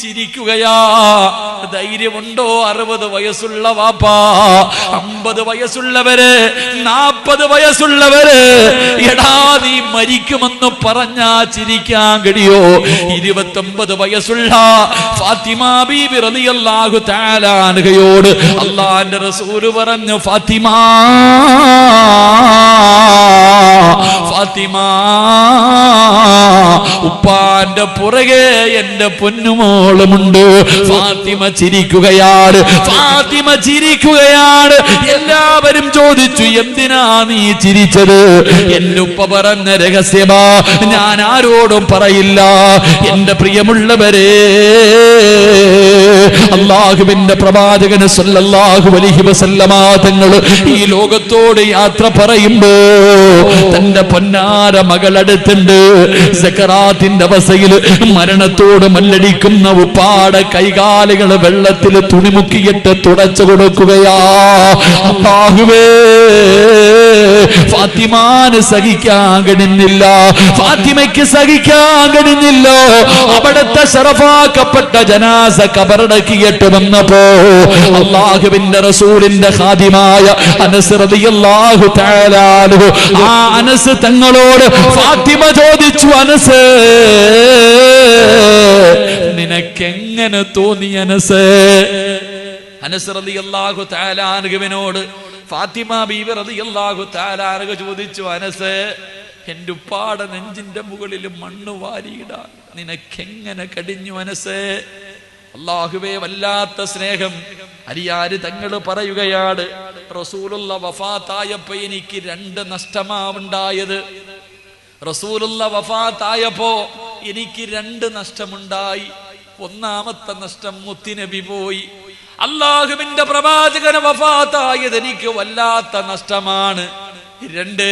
ചിരിക്കുകയാ. ധൈര്യമുണ്ടോ 60 വയസ്സുള്ള വാപ്പാ, 50 വയസ്സുള്ളവര്, 40 വയസ്സുള്ളവര്, എടാ നീ മരിക്കുമെന്ന് പറഞ്ഞാ ചിരിക്കാൻ കഴിയോ? 29 വയസ്സുള്ള ഫാത്തിമ ബീബി റളിയല്ലാഹു തആല അൻഹയോട് അല്ലാഹുവിന്റെ റസൂൽ പറഞ്ഞു, ഫാത്തിമ ഫാത്തിമ, ഉപ്പാന്റെ പുറകെ എന്റെ പൊന്നുമോളുമുണ്ട്. ഫാത്തിമ ചിരിക്കുകയാണ്, ഫാത്തിമ ചിരിക്കുകയാണ്. എല്ലാവരും ചോദിച്ചു, എന്തിനാ നീ ചിരിച്ചത്? എന്റെ ഉപ്പ പറഞ്ഞ രഹസ്യമാ, ഞാൻ ആരോടും പറയില്ല. എന്റെ പ്രിയമുള്ളവരെ, അല്ലാഹുവിന്റെ പ്രവാചകൻ സല്ലല്ലാഹു അലൈഹി വസല്ലമ തങ്ങൾ ഈ ലോകത്തോട് യാത്ര പറയുമ്പോ തന്റെ പൊന്നാര മകളടുത്തുണ്ട്. സക്കറാത്തിന്റെ അവസ്ഥയിൽ മരണത്തോട് മല്ലടിക്കുന്ന ഉപ്പാടെ കൈകാലുകൾ വെള്ളത്തിൽ തുണിമുക്കിയിട്ട് തുടച്ചു കൊടുക്കുകയാ. അല്ലാഹുവേ, ഫാത്തിമാന് സഹിക്കാൻ കഴിഞ്ഞില്ല, ഫാത്തിമയ്ക്ക് സഹിക്കാൻ കഴിഞ്ഞില്ല. അവിടുത്തെ ശറഫാക്കപ്പെട്ട ജനാസ കബറടക്കിയിട്ട് വന്നപ്പോ അല്ലാഹുവിന്റെ റസൂലിന്റെ ഖാദിമായ അനസ് റളിയല്ലാഹു തആല അൻഹു, ആ അനസ് തങ്ങളോട് ഫാത്തിമ ചോദിച്ചു, അനസ് നിനക്കെങ്ങനെ തോന്നി? അനസ് റളിയല്ലാഹു തആല അൻഹുവിനോട് ഫാത്തിമ ബീവി റളിയല്ലാഹു തആല അൻഹ ചോദിച്ചു, അനസ് എന്റെ ഉപ്പാടെ നെഞ്ചിന്റെ മുകളിൽ മണ്ണ് വാരിയിടാൻ നിനക്കെങ്ങനെ കഴിഞ്ഞു അനസ്? അല്ലാഹുവേ, വല്ലാത്ത സ്നേഹം. അലിയാര് തങ്ങൾ പറയുകയാണ്, റസൂലുള്ള വഫാത്തായപ്പോ എനിക്ക് 2 നഷ്ടമാവുണ്ടായത്. റസൂലുള്ള വഫാത്തായപ്പോ എനിക്ക് 2 നഷ്ടമുണ്ടായി. ഒന്നാമത്തെ നഷ്ടം മുത്തുനബി പോയി. അല്ലാഹുവിന്റെ പ്രവാചകൻ വഫാത്തായത് എനിക്ക് വല്ലാത്ത നഷ്ടമാണ്. 2,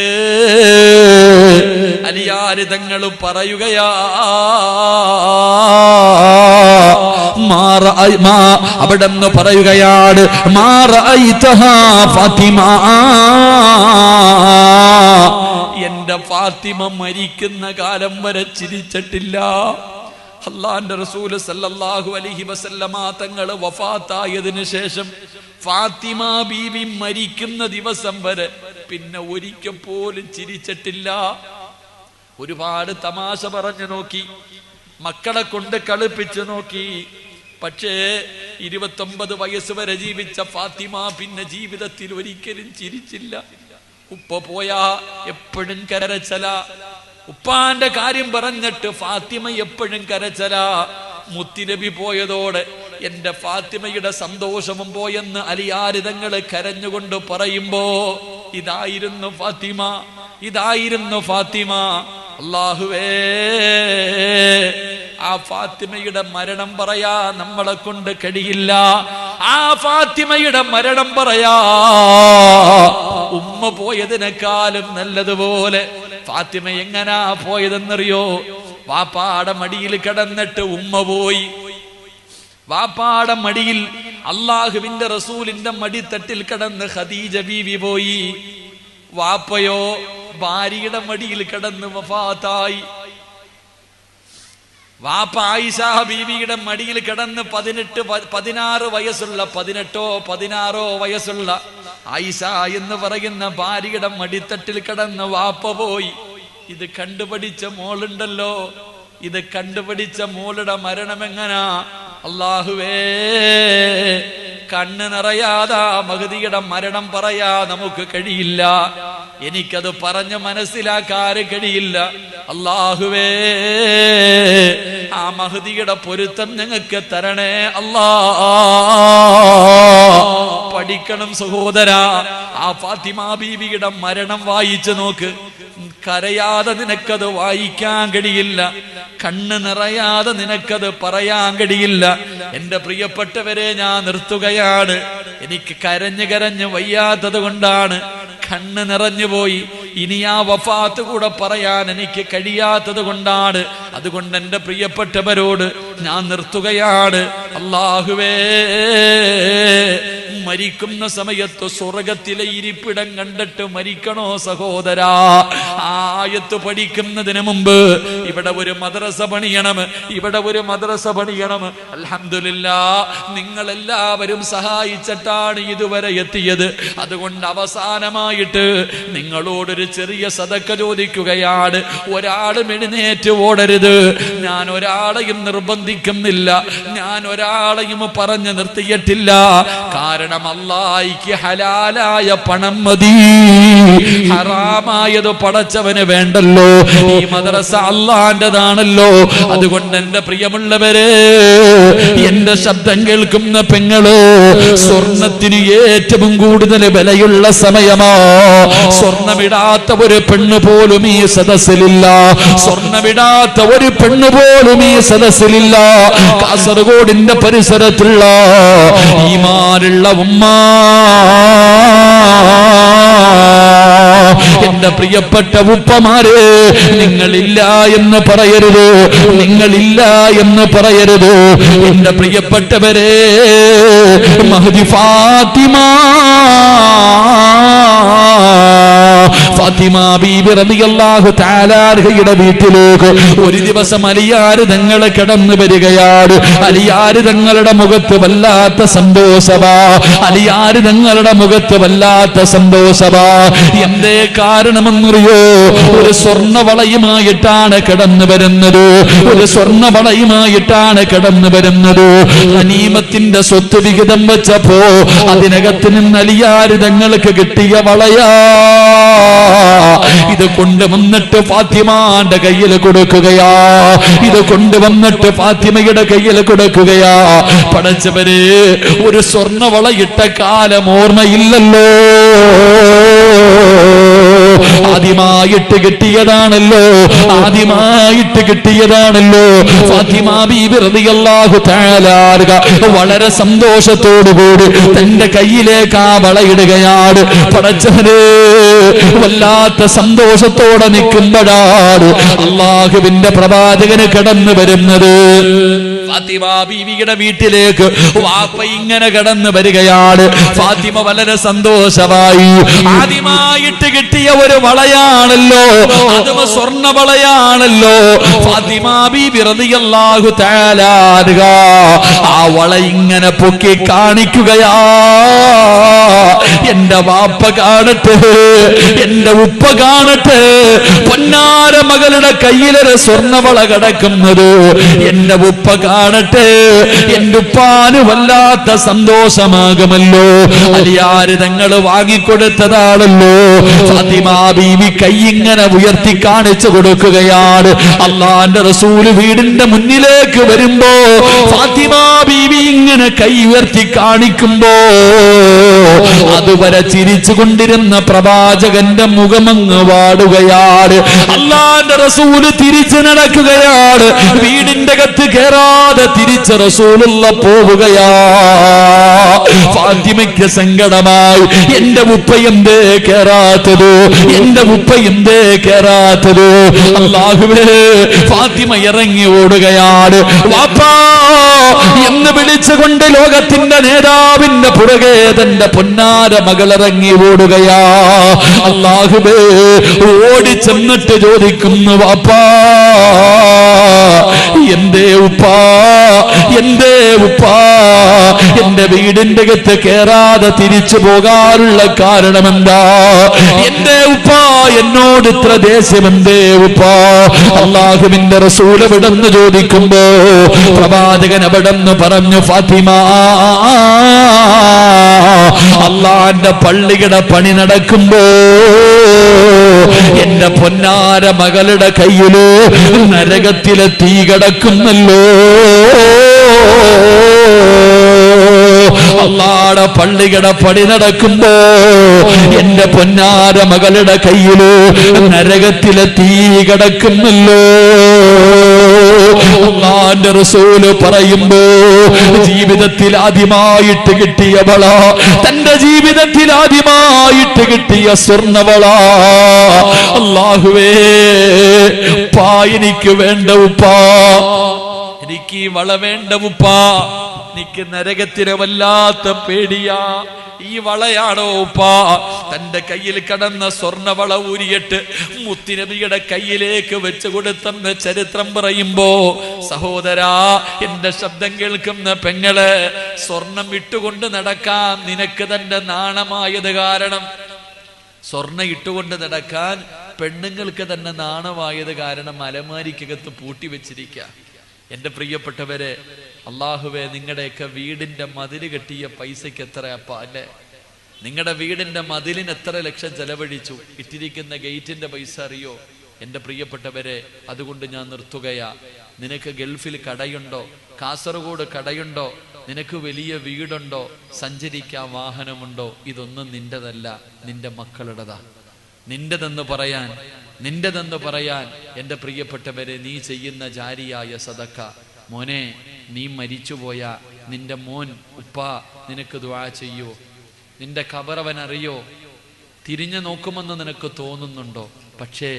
അലിയാര് തങ്ങൾ പറയുകയാ, അവിടെന്ന് പറയുകയാണ്, ഫാത്തിമ, എന്റെ ഫാത്തിമ മരിക്കുന്ന കാലം വരെ ചിരിച്ചിട്ടില്ല. അല്ലാഹുവിന്റെ റസൂൽ സല്ലല്ലാഹു അലൈഹി വസല്ലമ തങ്ങൾ വഫാത്തായതിനു ശേഷം ഫാത്തിമ ബീവി മരിക്കുന്ന ദിവസം വരെ പിന്നെ ഒരിക്കൽ പോലും ചിരിച്ചിട്ടില്ല. ഒരുപാട് തമാശ പറഞ്ഞു നോക്കി, മക്കളെ കൊണ്ട് കളിപ്പിച്ചു നോക്കി. പക്ഷേ 29 വയസ്സ് വരെ ജീവിച്ച ഫാത്തിമ പിന്നെ ജീവിതത്തിൽ ഒരിക്കലും ചിരിച്ചില്ല. ഉപ്പ പോയാ എപ്പോഴും കരച്ചല. ഉപ്പാന്റെ കാര്യം പറഞ്ഞിട്ട് ഫാത്തിമ എപ്പോഴും കരച്ചല. മുത്തുനബി പോയതോടെ എന്റെ ഫാത്തിമയുടെ സന്തോഷവും പോയെന്ന് അലിയാര് തങ്ങൾ കരഞ്ഞുകൊണ്ട് പറയുമ്പോ, ഇതായിരുന്നു ഫാത്തിമ, ഇതായിരുന്നു ഫാത്തിമ. അല്ലാഹുവേ, ആ ഫാത്തിമയുടെ മരണം പറയാ നമ്മളെ കൊണ്ട് കഴിയില്ല. ആ ഫാത്തിമയുടെ മരണം പറയാ ഉമ്മ പോയതിനേക്കാളും നല്ലതുപോലെ ഫാത്തിമ എങ്ങനാ പോയതെന്നറിയോ? വാപ്പാടെ മടിയിൽ കിടന്നിട്ട് ഉമ്മ പോയി. വാപ്പാടെ മടിയിൽ, അല്ലാഹുവിന്റെ റസൂലിന്റെ മടിത്തട്ടിൽ കിടന്ന് ഖദീജ ബീവി പോയി. വാപ്പയോ ഭാര്യയുടെ മടിയിൽ കിടന്ന് വഫാത്തായി. വാപ്പ ആയിഷ ബീവിയുടെ മടിയിൽ കിടന്ന് 16 വയസ്സുള്ള 16 വയസ്സുള്ള ആയിഷ എന്ന് പറയുന്ന ഭാര്യയുടെ മടിത്തട്ടിൽ കിടന്ന് വാപ്പ പോയി. ഇത് കണ്ടുപഠിച്ച മോളുണ്ടല്ലോ, ഇത് കണ്ടുപഠിച്ച മോളുടെ മരണം എങ്ങനാ? അല്ലാഹുവേ, കണ്ണ് നിറയാതാ മഹദിയുടെ മരണം പറയാ നമുക്ക് കഴിയില്ല. എനിക്കത് പറഞ്ഞ് മനസ്സിലാക്കാൻ കഴിയില്ല. അല്ലാഹുവേ, ആ മഹദിയുടെ പൊരുത്തം ഞങ്ങൾക്ക് തരണേ അല്ലാ. പഠിക്കണം സഹോദരാ. ആ ഫാത്തിമ ബീവിയുടെ മരണം വായിച്ചു നോക്ക്. കരയാതെ നിനക്കത് വായിക്കാൻ കഴിയില്ല, കണ്ണ് നിറയാതെ നിനക്കത് പറയാൻ കഴിയില്ല. എന്റെ പ്രിയപ്പെട്ടവരെ, ഞാൻ നിർത്തുകയാണ്. എനിക്ക് കരഞ്ഞ് വയ്യാത്തത് കൊണ്ടാണ് കണ്ണ് നിറഞ്ഞുപോയി. ഇനി ആ വഫാത്ത് കൂടെ പറയാൻ എനിക്ക് കഴിയാത്തത് കൊണ്ടാണ്. അതുകൊണ്ട് എന്റെ പ്രിയപ്പെട്ടവരോട് ഞാൻ നിർത്തുകയാണ്. അല്ലാഹുവേ, മരിക്കുന്ന സമയത്ത് സ്വർഗത്തിലെ ഇരിപ്പിടം കണ്ടിട്ട് മരിക്കണോ സഹോദരാ? ആയത്ത് പഠിക്കുന്നതിന് മുമ്പ് ഇവിടെ ഒരു മദ്രസ പണിയണം, ഇവിടെ ഒരു മദ്രസ പണിയണം. അൽഹംദുലില്ലാഹ്, നിങ്ങളെല്ലാവരും സഹായിച്ചിട്ടാണ് ഇതുവരെ എത്തിയത്. അതുകൊണ്ട് അവസാനമായിട്ട് നിങ്ങളോടൊരു ചെറിയ സദക്ക ചോദിക്കുകയാണ്. ഒരാളും എഴുന്നേറ്റ് ഓടരുത്. ഞാൻ ഒരാളെയും നിർബന്ധിക്കുന്നില്ല, ഞാൻ ഒരാളെയും പറഞ്ഞു നിർത്തിയിട്ടില്ല. കാരണം അല്ലാഹ്ക്ക് ഹലാലായ പണം മതി, ഹറാമായത് പടച്ചവന് വേണ്ടല്ലോ. ഈ മദ്രസ അല്ലാഹുവിൻ്റെതാണല്ലോ. അതുകൊണ്ട് എന്റെ പ്രിയമുള്ളവരെ, എന്റെ ശബ്ദം കേൾക്കുന്ന പെങ്ങള്, സ്വർണത്തിന് ഏറ്റവും കൂടുതൽ വിലയുള്ള സമയമാ. സ്വർണമിടാത്ത ഒരു പെണ്ണ് പോലും ഈ സദസ്സിലില്ല. സ്വർണമിടാത്ത ഒരു പെണ്ണ് പോലും ഈ സദസ്സിലില്ല. കാസർഗോഡിന്റെ പരിസരത്തുള്ള ഈമാനുള്ള ഉമ്മ, എന്റെ പ്രിയപ്പെട്ട ഉപ്പമാരെ, നിങ്ങളില്ല എന്ന് പറയരുത്, നിങ്ങളില്ല എന്ന് പറയരുത്. എന്റെ പ്രിയപ്പെട്ടവരെ, മഹദി ഫാത്തിമ ബീബി റളിയല്ലാഹു തആല അൻഹയുടെ വീട്ടിലേക്ക് ഒരു ദിവസം അലിയാര് തങ്ങൾ കടന്നു വരികയാണ്. അലിയാര് തങ്ങളുടെ മുഖത്ത് വല്ലാത്ത സന്തോഷവാ, അലിയാര് തങ്ങളുടെ മുഖത്ത് വല്ലാത്ത സന്തോഷവാ. എന്തേ കാരണമെന്നറിയോ? ഒരു സ്വർണ്ണവളയുമായിട്ടാണ് കടന്നു വരുന്നത്, ഒരു സ്വർണ്ണവളയുമായിട്ടാണ് കടന്നു വരുന്നത്. ഗനീമത്തിന്റെ സ്വത്ത് വിഹിതം വെച്ചപ്പോ അതിനകത്ത് നിന്ന് അലിയാര് തങ്ങൾക്ക് കിട്ടിയ വളയാ. ഇത് കൊണ്ടുവന്നിട്ട് ഫാത്തിമാന്റെ കയ്യിൽ കൊടുക്കുകയാ, ഇത് കൊണ്ടുവന്നിട്ട് ഫാത്തിമയുടെ കയ്യിൽ കൊടുക്കുകയാ. പടച്ചവര്, ഒരു സ്വർണ്ണവളയിട്ട കാലം ഓർമ്മയില്ലല്ലോ. ആദ്യമായിട്ട് കിട്ടിയതാണല്ലോ, ആദ്യമായിട്ട് കിട്ടിയതാണല്ലോ. ഫാത്തിമ ബീബി റളിയല്ലാഹു തആല വളരെ സന്തോഷത്തോടുകൂടി തന്റെ കയ്യിലേക്ക് ആ വളയിടുകയാണ്. പടച്ചവനെ, വല്ലാത്ത സന്തോഷത്തോടെ നിൽക്കുമ്പോഴാണ് അള്ളാഹുവിന്റെ പ്രവാചകന് കടന്നു വരുന്നത്. ഫാത്തിമ ബീവിയുടെ വീട്ടിലേക്ക് വാപ്പ ഇങ്ങനെ കടന്നു വരികയാണ്. ഫാത്തിമ വളരെ സന്തോഷമായി. ആദ്യമായിട്ട് കിട്ടിയ ഒരു വളയാണല്ലോ, അതും സ്വർണ്ണ വളയാണല്ലോ. ഫാത്തിമ ബീബി റളിയല്ലാഹു തആല അൻഹ ആ വള ഇങ്ങനെ പൊക്കി കാണിക്കുകയാ. എന്റെ വാപ്പ കാണട്ടെ, എന്റെ ഉപ്പ കാണട്ടെ, പൊന്നാര മകളുടെ കയ്യിലൊരു സ്വർണ്ണവള കിടക്കുന്നത് എന്റെ ഉപ്പ കാണട്ടെ. എന്റെ ഉപ്പാന് വല്ലാത്ത സന്തോഷമാകുമല്ലോ. അലിയാര് തങ്ങൾ വാങ്ങിക്കൊടുത്തതാണല്ലോ. ഫാത്തിമ ബീവി കൈ ഇങ്ങനെ ഉയർത്തി കാണിച്ചു കൊടുക്കുകയാണ്. അള്ളാന്റെ റസൂല് വീടിന്റെ മുന്നിലേക്ക് വരുമ്പോ ഫാത്തിമ ബീവി ഇങ്ങനെ കൈ ഉയർത്തി കാണിക്കുമ്പോ അതുവരെ ചിരിച്ചു കൊണ്ടിരുന്ന പ്രവാചകന്റെ മുഖമങ്ങ് വാടുകയാണ്. അള്ളാന്റെ റസൂല് തിരിച്ചു നടക്കുകയാണ്. വീടിന്റെ അകത്ത് കേറാതെ തിരിച്ച് റസൂലുള്ള പോവുകയാ. ഫാത്തിമയ്ക്ക് സങ്കടമായി. എന്റെ ഉപ്പ എന്തേ കേറാത്തത്, എന്റെ ഉപ്പ എന്തേ കേറാത്തത്? അല്ലാഹുവേ, ഫാത്തിമ ഇറങ്ങി ഓടുകയാണ്. വാപ്പാ എന്ന് വിളിച്ചുകൊണ്ട് ലോകത്തിന്റെ നേതാവിന്റെ പുറകെ തന്റെ പൊന്നാര മകളിറങ്ങി ഓടുകയാ. അല്ലാഹുവേ, ഓടിച്ചെന്നിട്ട് ചോദിക്കുന്നു, വാപ്പാ എന്തേ ഉപ്പാ, എന്തേ ഉപ്പാ എന്റെ വീടിന്റെ അകത്ത് കേറാതെ തിരിച്ചു പോകാനുള്ള കാരണം എന്താ? എന്തേ ഉപ്പാ എന്നോട് ഇത്ര ദേഷ്യം? എന്തേ ഉപ്പാ? അല്ലാഹുവിന്റെ റസൂൽ എവിടെന്ന് ചോദിക്കുമ്പോ പ്രവാചകൻ എവിടെന്ന് പറഞ്ഞു, ഫാത്തിമ, അള്ളാന്റെ പള്ളിയുടെ പണി നടക്കുമ്പോ എന്റെ പൊന്നാര മകളുടെ കയ്യില് നരകത്തിലെ തീ കിടക്കുന്നല്ലോ. അള്ളാടെ പള്ളിയുടെ പണി നടക്കുമ്പോ എന്റെ പൊന്നാര മകളുടെ കയ്യില് നരകത്തിലെ തീ കിടക്കുന്നല്ലോ. അള്ളാന്റെ റസൂല് പറയുമ്പോ ജീവിതത്തിൽ ആദ്യമായിട്ട് കിട്ടിയവള, തന്റെ ജീവിതത്തിൽ ആദ്യമായിട്ട് കിട്ടിയ സ്വർണ്ണവള. അല്ലാഹുവേ, ഉപ്പാ എനിക്ക് വേണ്ട ഉപ്പാ, എനിക്ക് ഈ വള വേണ്ട ഉപ്പാ. നിക്ക് നരകത്തിന് വല്ലാത്ത പേടിയാ. ഈ വളയാണോ ഉപ്പാ? തന്റെ കയ്യിൽ കടന്ന സ്വർണവള ഊരിയിട്ട് മുത്തുനബിയുടെ കയ്യിലേക്ക് വെച്ച് കൊടുത്തെന്ന് ചരിത്രം പറയുമ്പോ, സഹോദരാ, എന്റെ ശബ്ദം കേൾക്കുന്ന പെങ്ങള്, സ്വർണം ഇട്ടുകൊണ്ട് നടക്കാൻ നിനക്ക് തന്നെ നാണമായത് കാരണം, സ്വർണ്ണ ഇട്ടുകൊണ്ട് നടക്കാൻ പെണ്ണുങ്ങൾക്ക് തന്നെ നാണമായത് കാരണം അലമാരിക്കകത്ത് പൂട്ടി വെച്ചിരിക്കുക. എന്റെ പ്രിയപ്പെട്ടവരെ, അള്ളാഹുവേ, നിങ്ങളുടെയൊക്കെ വീടിന്റെ മതില് കെട്ടിയ പൈസക്ക് എത്ര അപ്പ അല്ലെ? നിങ്ങളുടെ വീടിന്റെ മതിലിന് എത്ര ലക്ഷം ചെലവഴിച്ചു? ഇട്ടിരിക്കുന്ന ഗേറ്റിന്റെ പൈസ അറിയോ? എന്റെ പ്രിയപ്പെട്ടവരെ, അതുകൊണ്ട് ഞാൻ നിർത്തുകയാ. നിനക്ക് ഗൾഫിൽ കടയുണ്ടോ? കാസർഗോഡ് കടയുണ്ടോ? നിനക്ക് വലിയ വീടുണ്ടോ? സഞ്ചരിക്കാൻ വാഹനമുണ്ടോ? ഇതൊന്നും നിന്റെതല്ല, നിന്റെ മക്കളുടെതാ. നിന്റെതെന്ന് പറയാൻ എന്റെ പ്രിയപ്പെട്ടവരെ, നീ ചെയ്യുന്ന ജാരിയായ സദക്ക, മോനെ, നീ മരിച്ചുപോയാ നിന്റെ മോൻ ഉപ്പ നിനക്ക് ദുആ ചെയ്യോ? നിന്റെ ഖബറവൻ അറിയോ? തിരിഞ്ഞു നോക്കുമെന്ന് നിനക്ക് തോന്നുന്നുണ്ടോ? പക്ഷേ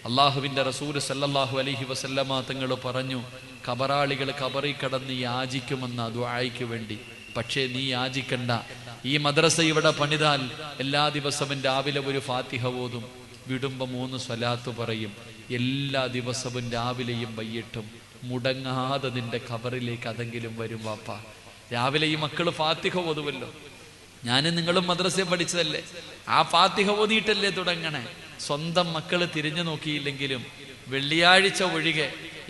അള്ളാഹുവിന്റെ റസൂൽ സല്ലല്ലാഹു അലൈഹി വസല്ലമ തങ്ങൾ പറഞ്ഞു, ഖബറാളികൾ ഖബറിൽ കടന്ന് യാചിക്കുമെന്ന ദുആയ്ക്ക് വേണ്ടി. പക്ഷേ നീ യാചിക്കണ്ട. ഈ മദ്രസ ഇവിടെ പണിതാൽ എല്ലാ ദിവസവും രാവിലെ ഒരു ഫാത്തിഹ ഓതും, വിടുമ്പോ 3 സ്വലാത്ത് പറയും. എല്ലാ ദിവസവും രാവിലെയും വൈകിട്ടും മുടങ്ങാതെ നിന്റെ ഖബറിലേക്ക് അതെങ്കിലും വരും വാപ്പ. രാവിലെ ഈ മക്കള് ഫാത്തിഹ ഓതുവല്ലോ. ഞാനും നിങ്ങളും മദ്രസയെ പഠിച്ചതല്ലേ? ആ ഫാത്തിഹ ഓതിയിട്ടല്ലേ തുടങ്ങണേ. സ്വന്തം മക്കള് തിരിഞ്ഞു നോക്കിയില്ലെങ്കിലും വെള്ളിയാഴ്ച ഒഴികെ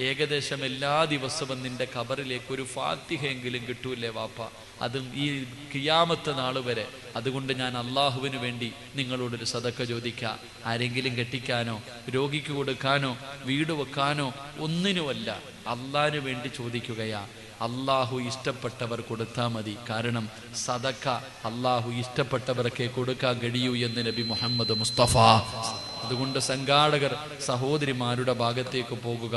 ഏകദേശം എല്ലാ ദിവസവും നിന്റെ ഖബറിലേക്ക് ഒരു ഫാത്തിഹയെങ്കിലും കിട്ടൂലേ വാപ്പ? അതും ഈ ഖിയാമത്ത് നാള് വരെ. അതുകൊണ്ട് ഞാൻ അള്ളാഹുവിന് വേണ്ടി നിങ്ങളോടൊരു സദക്ക ചോദിക്കാം. ആരെങ്കിലും കെട്ടിക്കാനോ രോഗിക്ക് കൊടുക്കാനോ വീട് വെക്കാനോ ഒന്നിനുമല്ല, അള്ളാഹിന് വേണ്ടി ചോദിക്കുകയാ. അള്ളാഹു ഇഷ്ടപ്പെട്ടവർ കൊടുത്താൽ മതി. കാരണം സദക്ക അള്ളാഹു ഇഷ്ടപ്പെട്ടവർക്കേ കൊടുക്കാൻ കഴിയൂ എന്ന് നബി മുഹമ്മദ് മുസ്തഫ. അതുകൊണ്ട് സംഘാടകർ സഹോദരിമാരുടെ ഭാഗത്തേക്ക് പോകുക.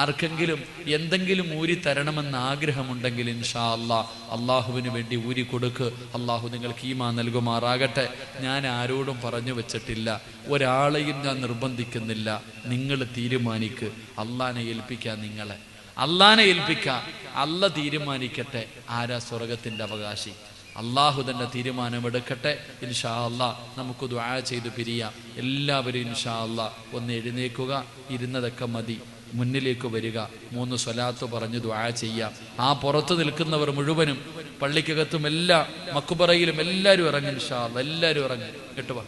ആർക്കെങ്കിലും എന്തെങ്കിലും ഊരി തരണമെന്ന് ആഗ്രഹമുണ്ടെങ്കിൽ ഇൻഷാ അല്ലാഹ് അള്ളാഹുവിന് വേണ്ടി ഊരി കൊടുക്ക്. അള്ളാഹു നിങ്ങൾക്ക് ഈമാൻ നൽകുമാറാകട്ടെ. ഞാൻ ആരോടും പറഞ്ഞു വെച്ചിട്ടില്ല, ഒരാളെയും ഞാൻ നിർബന്ധിക്കുന്നില്ല. നിങ്ങൾ തീരുമാനിക്ക്. അള്ളാനെ ഏൽപ്പിക്കാൻ നിങ്ങളെ, അള്ളാനെ ഏൽപ്പിക്കാം. അല്ല തീരുമാനിക്കട്ടെ ആരാ സ്വർഗത്തിന്റെ അവകാശി. അള്ളാഹു തന്നെ തീരുമാനമെടുക്കട്ടെ. ഇൻഷാ അല്ലാഹ് നമുക്ക് ദുആ ചെയ്ത് പിരിയാം. എല്ലാവരും ഇൻഷാ അല്ലാഹ് ഒന്ന് എഴുന്നേക്കുക. ഇരുന്നതൊക്കെ മതി, മുന്നിലേക്ക് വരിക. 3 സ്വലാത്ത് പറഞ്ഞ് ദുആ ചെയ്യാം. ആ പുറത്ത് നിൽക്കുന്നവർ മുഴുവനും, പള്ളിക്കകത്തും എല്ലാ മക്ബറയിലും എല്ലാവരും ഇറങ്ങും. ഇൻഷാ അല്ലാഹ് എല്ലാവരും ഇറങ്ങും കേട്ടോ.